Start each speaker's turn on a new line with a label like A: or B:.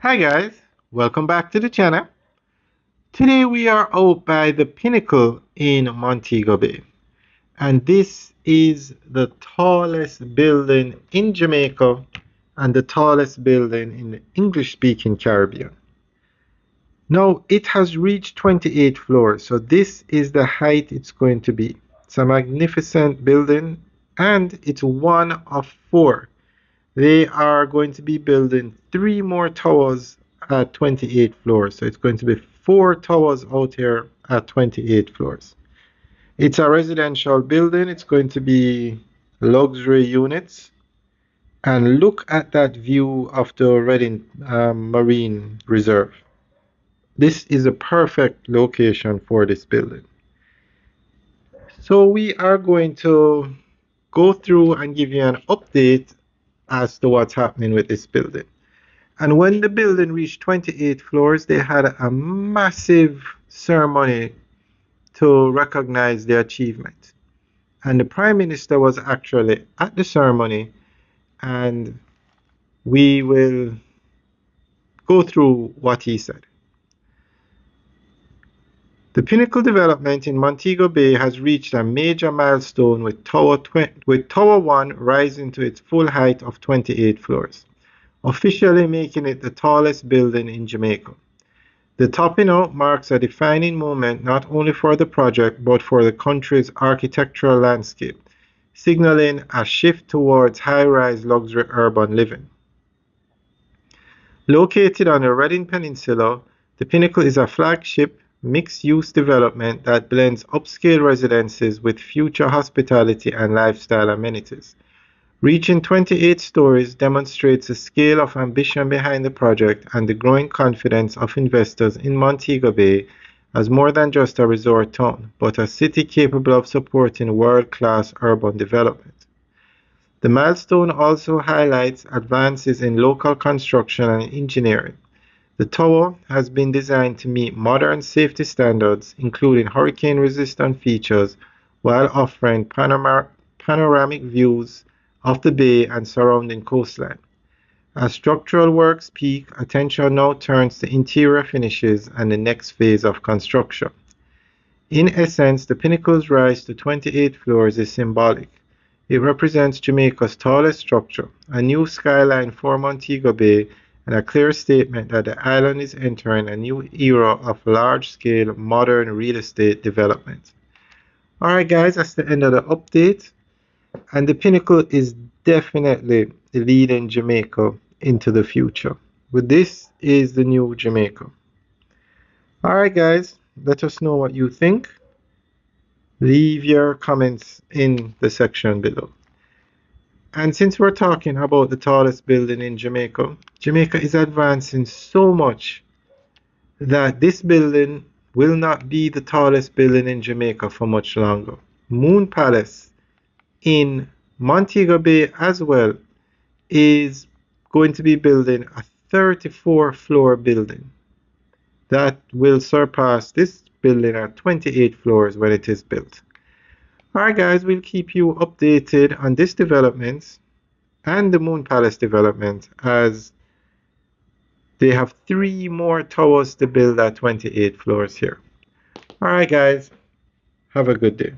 A: Hi guys, welcome back to the channel. Today we are out by the Pinnacle in Montego Bay, and this is the tallest building in Jamaica and the tallest building in the English-speaking Caribbean. Now it has reached 28 floors, so this is the height it's going to be. It's a magnificent building and it's one of four. They are going to be building three more towers at 28 floors. So it's going to be four towers out here at 28 floors. It's a residential building. It's going to be luxury units. And look at that view of the Redding Marine Reserve. This is a perfect location for this building. So we are going to go through and give you an update as to what's happening with this building. And when the building reached 28 floors, they had a massive ceremony to recognize the achievement. And the Prime Minister was actually at the ceremony, and we will go through what he said. The Pinnacle development in Montego Bay has reached a major milestone with Tower 1 rising to its full height of 28 floors, officially making it the tallest building in Jamaica. The topping out marks a defining moment not only for the project but for the country's architectural landscape, signaling a shift towards high-rise luxury urban living. Located on the Redding Peninsula, the Pinnacle is a flagship mixed-use development that blends upscale residences with future hospitality and lifestyle amenities. Reaching 28 stories demonstrates the scale of ambition behind the project and the growing confidence of investors in Montego Bay as more than just a resort town, but a city capable of supporting world-class urban development. The milestone also highlights advances in local construction and engineering. The tower has been designed to meet modern safety standards, including hurricane-resistant features, while offering panoramic views of the bay and surrounding coastline. As structural works peak, attention now turns to interior finishes and the next phase of construction. In essence, the Pinnacle's rise to 28 floors is symbolic. It represents Jamaica's tallest structure, a new skyline for Montego Bay, and a clear statement that the island is entering a new era of large-scale modern real estate development. Alright guys, that's the end of the update. And the Pinnacle is definitely leading Jamaica into the future. But this is the new Jamaica. Alright guys, let us know what you think. Leave your comments in the section below. And since we're talking about the tallest building in Jamaica, Jamaica is advancing so much that this building will not be the tallest building in Jamaica for much longer. Moon Palace in Montego Bay as well is going to be building a 34-floor building that will surpass this building at 28 floors when it is built. Alright guys, we'll keep you updated on this development and the Moon Palace development as they have three more towers to build at 28 floors here. Alright guys, have a good day.